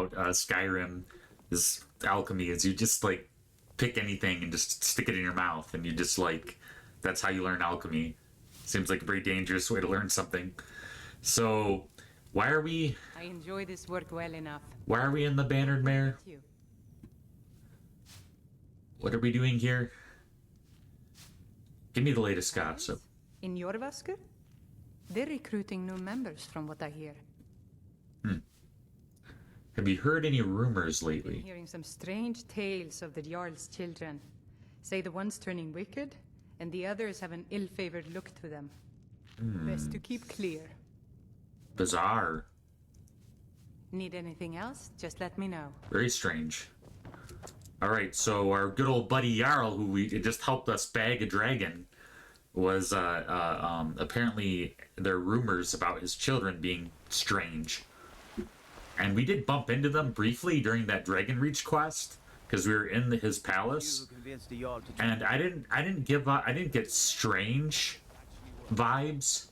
about Skyrim is alchemy. Is you just like pick anything and just stick it in your mouth, and you just like that's how you learn alchemy. Seems like a very dangerous way to learn something. So, why are we? I enjoy this work well enough. Why are we in the Bannered Mare? What are we doing here? Give me the latest gossip. In Jorvasker? They're recruiting new members from what I hear. Have you heard any rumors Been lately? hearing some strange tales of the Jarl's children. Say the one's turning wicked, and the others have an ill-favored look to them. Best to keep clear. Bizarre. Need anything else? Just let me know. Very strange. Alright, so our good old buddy Jarl, who it just helped us bag a dragon, was apparently there are rumors about his children being strange. And we did bump into them briefly during that Dragon Reach quest, because we were in his palace. And I didn't get strange vibes.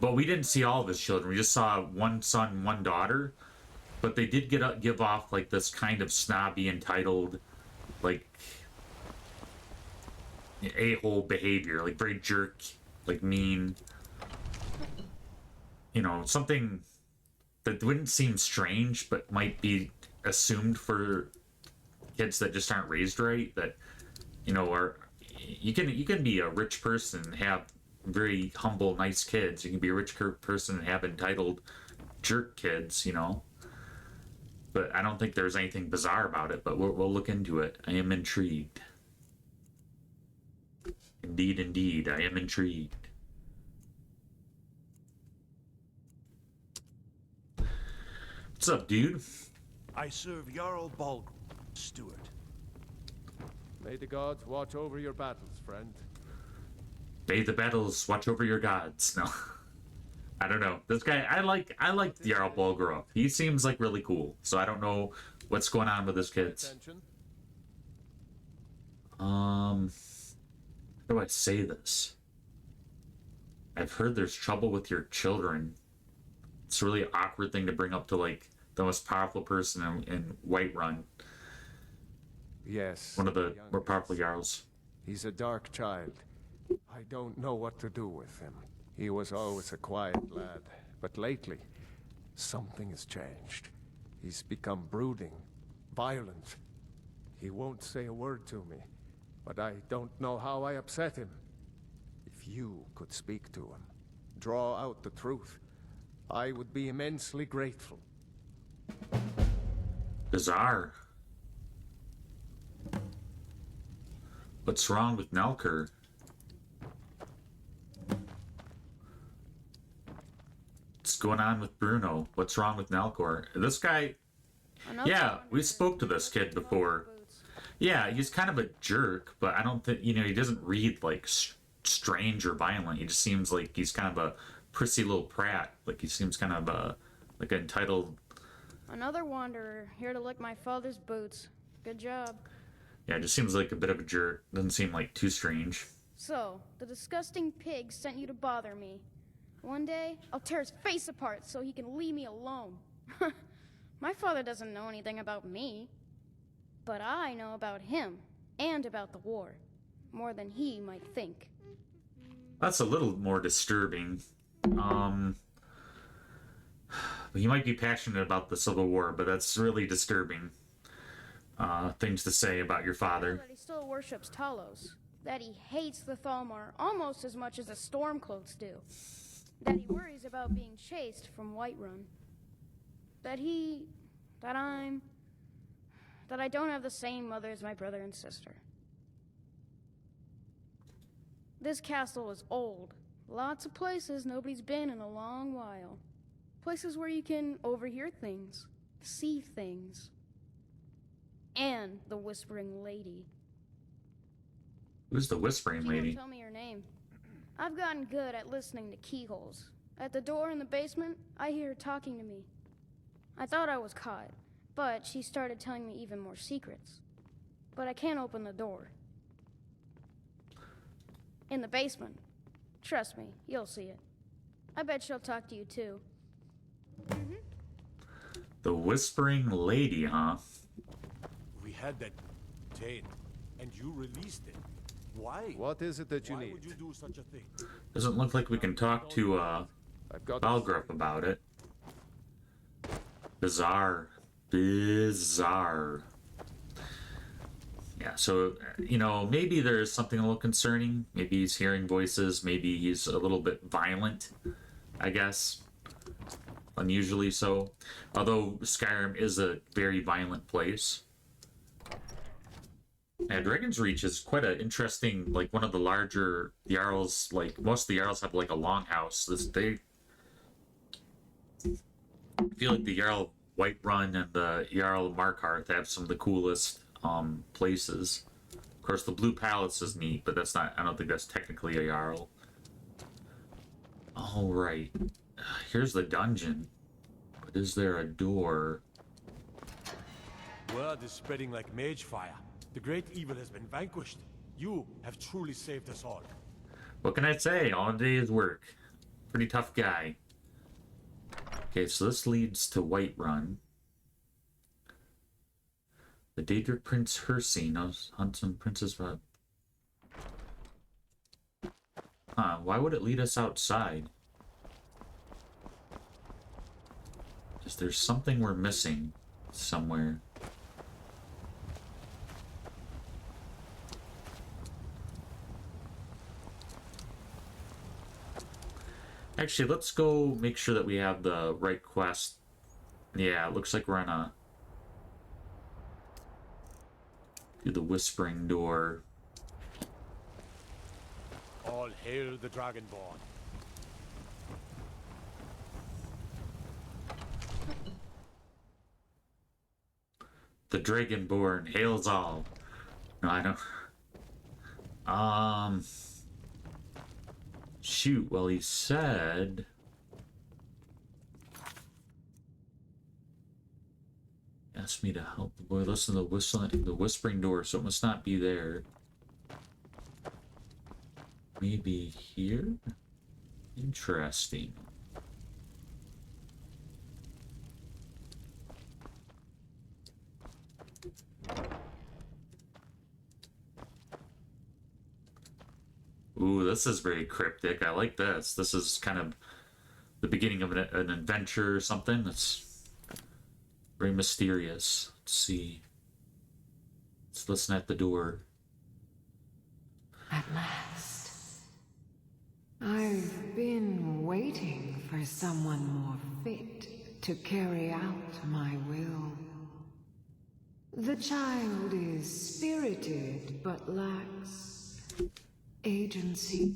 But we didn't see all of his children. We just saw one son, one daughter. But they did give off like this kind of snobby, entitled, like a-hole behavior, like very jerk, like mean. You know, something that wouldn't seem strange, but might be assumed for kids that just aren't raised right. That, you know, are you can be a rich person and have very humble, nice kids. You can be a rich person and have entitled jerk kids, you know. But I don't think there's anything bizarre about it, but we'll look into it. I am intrigued. Indeed, indeed, I am intrigued. What's up, dude? I serve Jarl Balg, Steward. May the gods watch over your battles, friend. May the battles watch over your gods. No. I don't know. This guy, I like Jarl Bolgrove. He seems like really cool. So I don't know what's going on with his kids. How do I say this? I've heard there's trouble with your children. It's a really awkward thing to bring up to like the most powerful person in Whiterun. Yes. One of the more powerful Jarls. He's a dark child. I don't know what to do with him. He was always a quiet lad, but lately, something has changed. He's become brooding, violent. He won't say a word to me, but I don't know how I upset him. If you could speak to him, draw out the truth, I would be immensely grateful. Bizarre. What's wrong with Nelker? What's going on with Bruno? What's wrong with Nalcor? This guy... Yeah, we spoke to this kid before. Yeah, he's kind of a jerk, but I don't think, you know, he doesn't read, like, strange or violent. He just seems like he's kind of a prissy little prat. Like, he seems kind of, like, entitled... Another wanderer, here to lick my father's boots. Good job. Yeah, it just seems like a bit of a jerk. Doesn't seem, like, too strange. So, the disgusting pig sent you to bother me. One day, I'll tear his face apart so he can leave me alone. My father doesn't know anything about me. But I know about him, and about the war. More than he might think. That's a little more disturbing. He might be passionate about the Civil War, but that's really disturbing. Things to say about your father. That he still worships Talos. That he hates the Thalmor almost as much as the Stormcloaks do. That he worries about being chased from Whiterun. That I don't have the same mother as my brother and sister. This castle is old. Lots of places nobody's been in a long while. Places where you can overhear things, see things. And the Whispering Lady. Who's the Whispering She Lady? won't tell me her name. I've gotten good at listening to keyholes. At the door in the basement, I hear her talking to me. I thought I was caught, but she started telling me even more secrets. But I can't open the door. In the basement. Trust me, you'll see it. I bet she'll talk to you too. The Whispering Lady, huh? We had that taint, and you released it. Why? What is it that you Why need? would you do such a thing? Doesn't look like we can talk to I've got Balgruuf about it. Bizarre. Bizarre. Yeah, so, you know, maybe there's something a little concerning. Maybe he's hearing voices. Maybe he's a little bit violent, I guess. Unusually so. Although Skyrim is a very violent place. Yeah, Dragon's Reach is quite an interesting, like, one of the larger Jarls. Like, most of the Jarls have, like, a longhouse. They feel like the Jarl Whiterun and the Jarl Markarth have some of the coolest places. Of course, the Blue Palace is neat, but that's not, I don't think that's technically a Jarl. Alright. Here's the dungeon. But is there a door? Word is spreading like mage fire. The great evil has been vanquished. You have truly saved us all. What can I say? All day's work. Pretty tough guy. Okay, so this leads to Whiterun. The Daedric Prince Hersey hunts some Princess. Huh, why would it lead us outside? Just there's something we're missing somewhere. Actually, let's go make sure that we have the right quest. Yeah, it looks like we're on a... through the Whispering Door. All hail the Dragonborn. The Dragonborn hails all. No, I don't... Shoot, well, he said... asked me to help the boy listen to the Whispering Door, so it must not be there. Maybe here? Interesting. Ooh, this is very cryptic. I like this. This is kind of the beginning of an adventure or something. That's very mysterious. Let's see. Let's listen at the door. At last. I've been waiting for someone more fit to carry out my will. The child is spirited but lacks agency.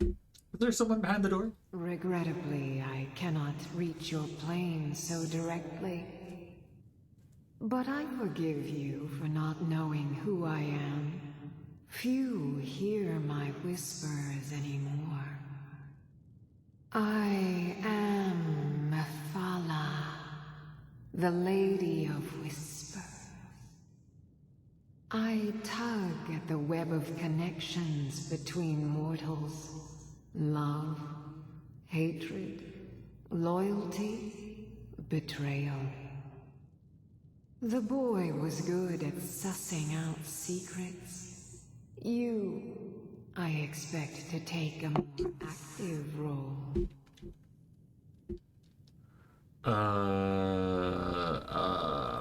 Is there someone behind the door? Regrettably, I cannot reach your plane so directly. But I forgive you for not knowing who I am. Few hear my whispers anymore. I am Mephala, the Lady of Whispers. I tug at the web of connections between mortals. Love, hatred, loyalty, betrayal. The boy was good at sussing out secrets. You, I expect to take a more active role.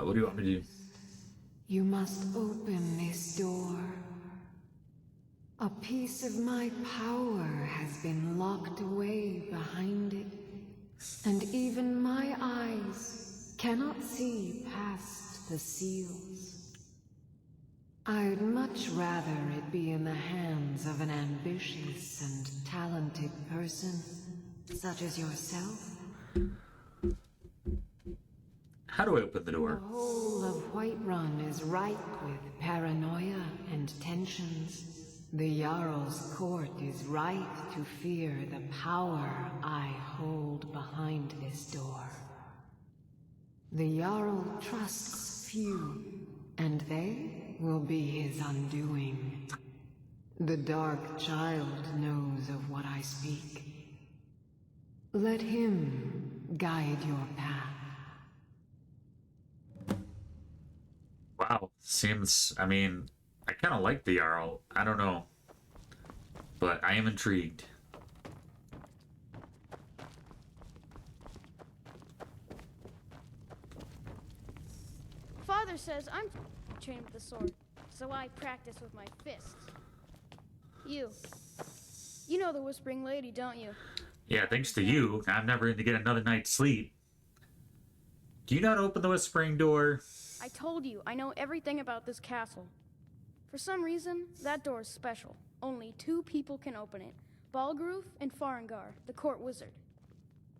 What do you want me to do? You must open this door. A piece of my power has been locked away behind it, and even my eyes cannot see past the seals. I'd much rather it be in the hands of an ambitious and talented person, such as yourself. How do I open the The door? whole of Whiterun is ripe with paranoia and tensions. The Jarl's court is right to fear the power I hold behind this door. The Jarl trusts few, and they will be his undoing. The Dark Child knows of what I speak. Let him guide your path. Wow, seems, I mean, I kind of like the Jarl. I don't know. But I am intrigued. Father says I'm trained with the sword, so I practice with my fists. You know the Whispering Lady, don't you? Yeah, thanks to you, I'm never going to get another night's sleep. Do you not open the whispering door? I told you, I know everything about this castle. For some reason, that door is special. Only 2 people can open it. Balgroof and Farengar, the court wizard.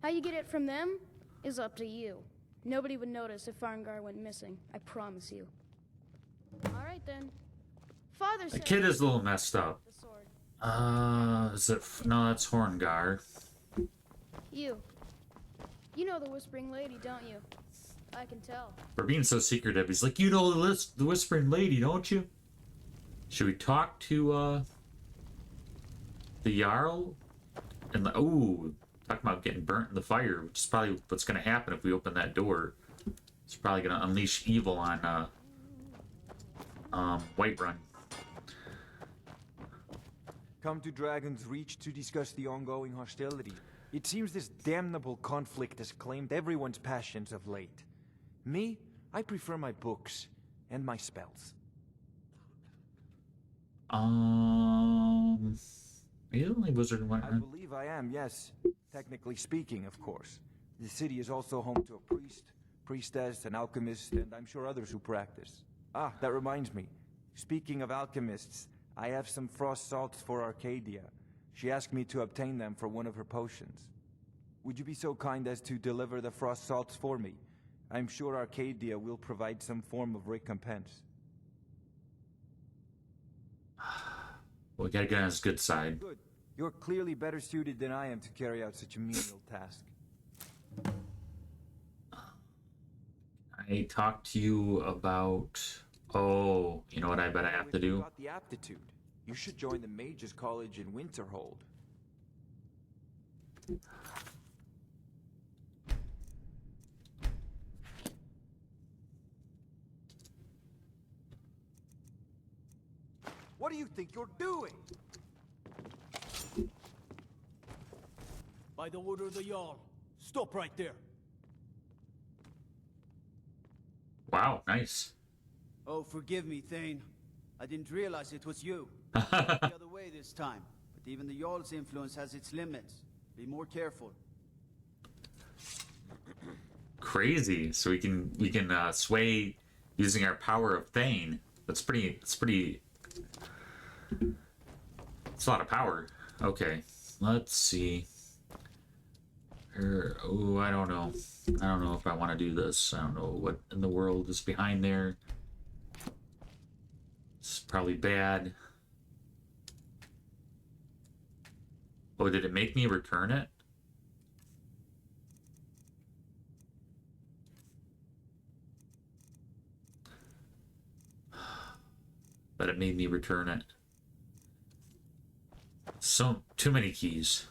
How you get it from them is up to you. Nobody would notice if Farengar went missing, I promise you. Alright then. Father The said kid is a little messed up. the sword. Is it, no, that's Horngar. You know the Whispering Lady, don't you? I can tell. For being so secretive, he's like, you know the Whispering Lady, don't you? Should we talk to, the Jarl? And the, ooh, talking about getting burnt in the fire, which is probably what's gonna happen if we open that door. It's probably gonna unleash evil on, Whiterun. Come to Dragon's Reach to discuss the ongoing hostility. It seems this damnable conflict has claimed everyone's passions of late. Me, I prefer my books and my spells. Are you the only wizard in I Whiterun? believe I am, yes. Technically speaking, of course. The city is also home to a priest, priestess, an alchemist, and I'm sure others who practice. Ah, that reminds me. Speaking of alchemists, I have some frost salts for Arcadia. She asked me to obtain them for one of her potions. Would you be so kind as to deliver the frost salts for me? I'm sure Arcadia will provide some form of recompense. We gotta get on his good side. Good. You're clearly better suited than I am to carry out such a menial task. I talked to you about... Oh, you know what I bet I have to do? Got the aptitude. You should join the Mages College in Winterhold. What do you think you're doing? By the order of the Jarl. Stop right there. Wow, nice. Oh, forgive me, Thane. I didn't realize it was you. The other way this time. But even the Jarl's influence has its limits. Be more careful. Crazy. So we can sway using our power of Thane. That's pretty. It's a lot of power. Okay, let's see. Oh, I don't know. I don't know if I want to do this. I don't know what in the world is behind there. It's probably bad. Oh, did it make me return it? But it made me return it. So, too many keys.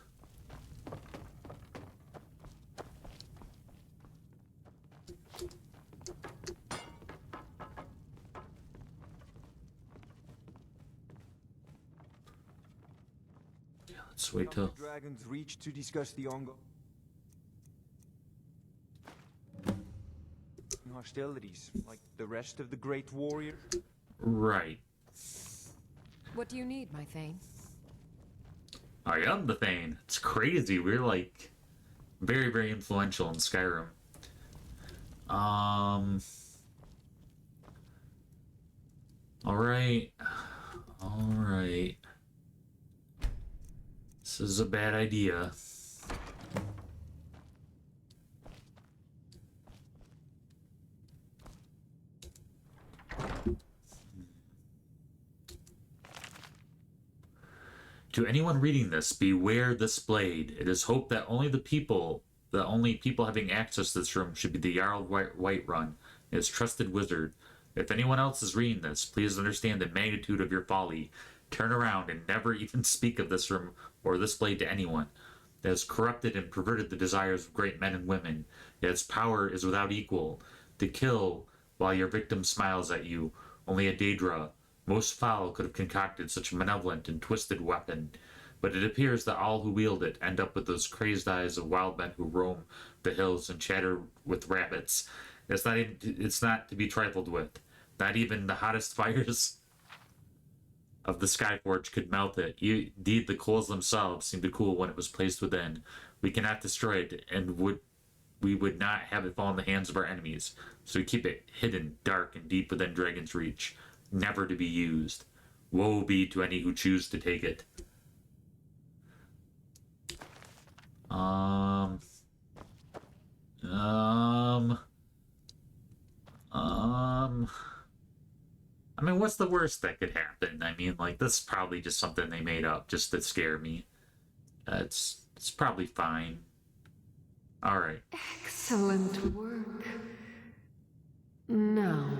Let's wait till... Dragon's Reach to discuss the ongoing hostilities, like the rest of the Great Warriors. Right. What do you need, my Thane? I am the Thane. It's crazy. We're like very, very influential in Skyrim. Alright. Alright. This is a bad idea. To anyone reading this, beware this blade. It is hoped that the only people having access to this room should be the Jarl of Whiterun, his trusted wizard. If anyone else is reading this, please understand the magnitude of your folly. Turn around and never even speak of this room or this blade to anyone. It has corrupted and perverted the desires of great men and women. Yet its power is without equal. To kill while your victim smiles at you, only a Daedra, most foul, could have concocted such a malevolent and twisted weapon. But it appears that all who wield it end up with those crazed eyes of wild men who roam the hills and chatter with rabbits. It's not to be trifled with. Not even the hottest fires of the Skyforge could melt it. Indeed, the coals themselves seemed to cool when it was placed within. We cannot destroy it, and we would not have it fall in the hands of our enemies. So we keep it hidden, dark, and deep within Dragon's reach, never to be used. Woe be to any who choose to take it. I mean, what's the worst that could happen? I mean, like, this is probably just something they made up just to scare me. It's probably fine. Alright. Excellent work. Now,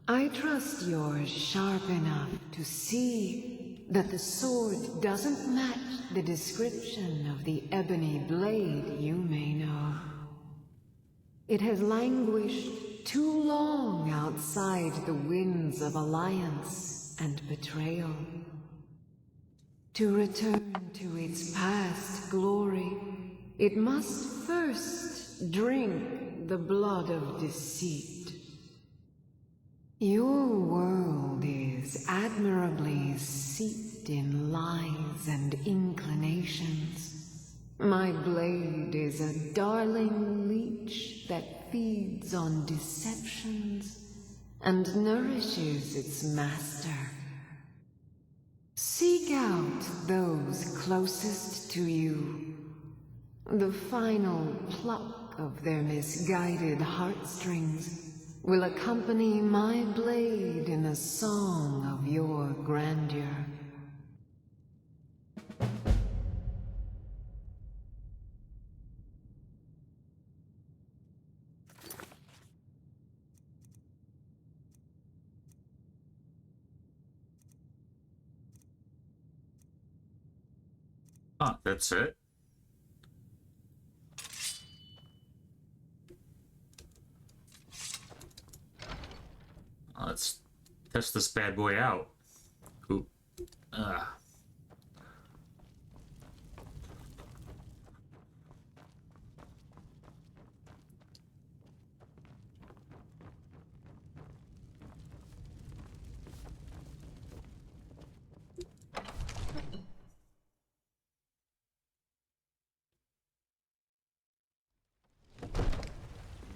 I trust you're sharp enough to see that the sword doesn't match the description of the ebony blade you may know. It has languished too long outside the winds of alliance and betrayal. To return to its past glory, it must first drink the blood of deceit. Your world is admirably steeped in lies and inclinations. My blade is a darling leech that feeds on deceptions and nourishes its master. Seek out those closest to you. The final pluck of their misguided heartstrings will accompany my blade in a song of your grandeur. Huh, that's it? Let's test this bad boy out. Ooh.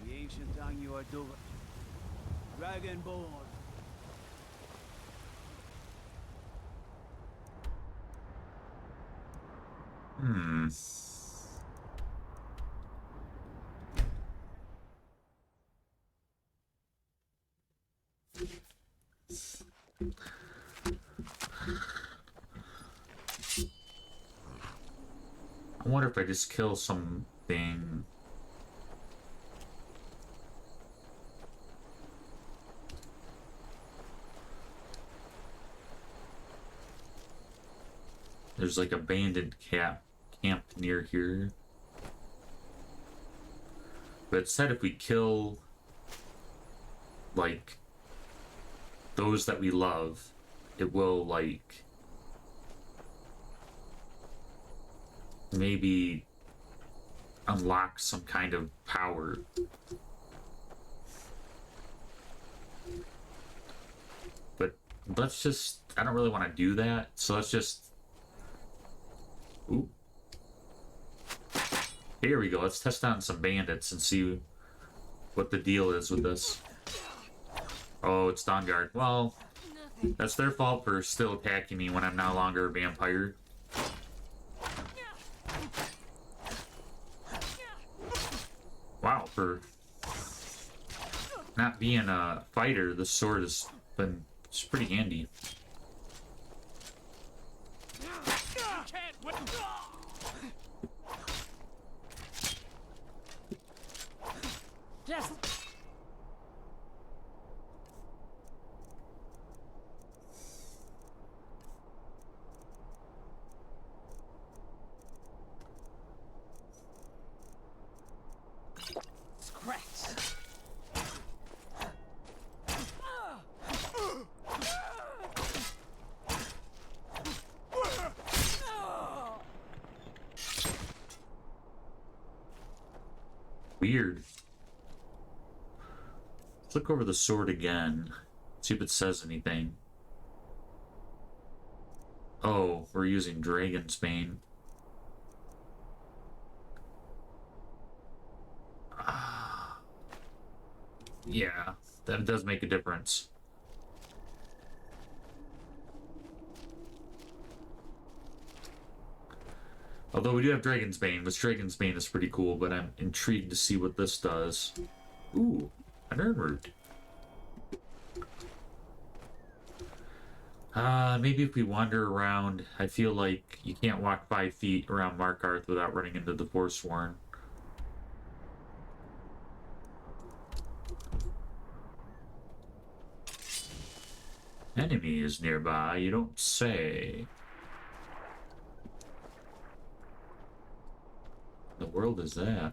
The ancient tongue you are doing. Dragonborn. Hmm. I wonder if I just kill something. There's like abandoned camp near here. But it said if we kill like those that we love, it will like maybe unlock some kind of power. But let's just, I don't really want to do that, so let's just, ooh. Here we go, let's test on some bandits and see what the deal is with this. Oh, it's Dawnguard. Well, that's their fault for still attacking me when I'm no longer a vampire. Wow, for not being a fighter, this sword has been, it's pretty handy. Weird. Let's look over the sword again. See if it says anything. Oh, we're using Dragon's Bane. Yeah, that does make a difference. Although we do have Dragon's Bane, which Dragon's Bane is pretty cool, but I'm intrigued to see what this does. Ooh, an Urn Root. Maybe if we wander around, I feel like you can't walk 5 feet around Markarth without running into the Forsworn. Enemy is nearby, you don't say. The world is that?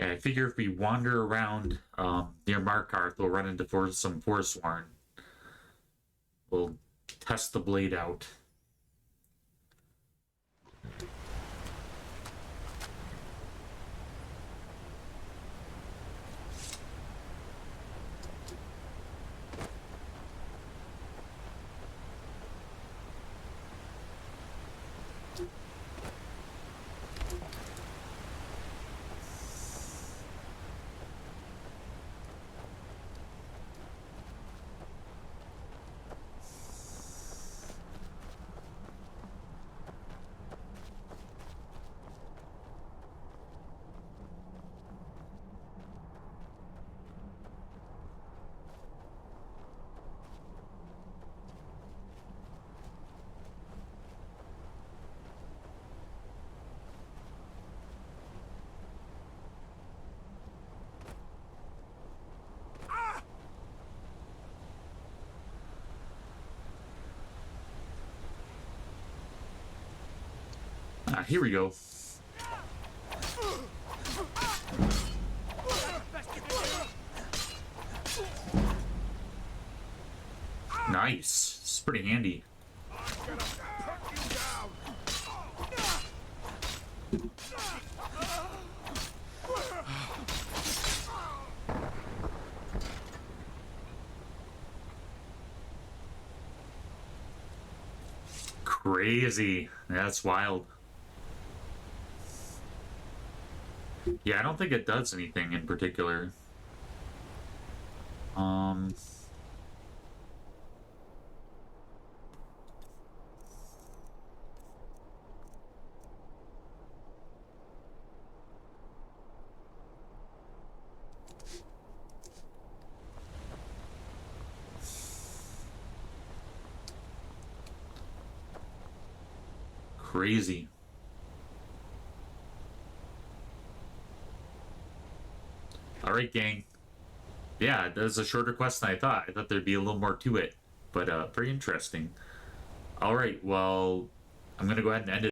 Yeah, I figure if we wander around near Markarth, we'll run into some Forsworn. We'll test the blade out. Ah, here we go. Nice. It's pretty handy. Crazy. That's wild. Yeah, I don't think it does anything in particular. Crazy. Alright, gang. Yeah, that was a shorter quest than I thought. I thought there'd be a little more to it. But, pretty interesting. Alright, well, I'm gonna go ahead and end it.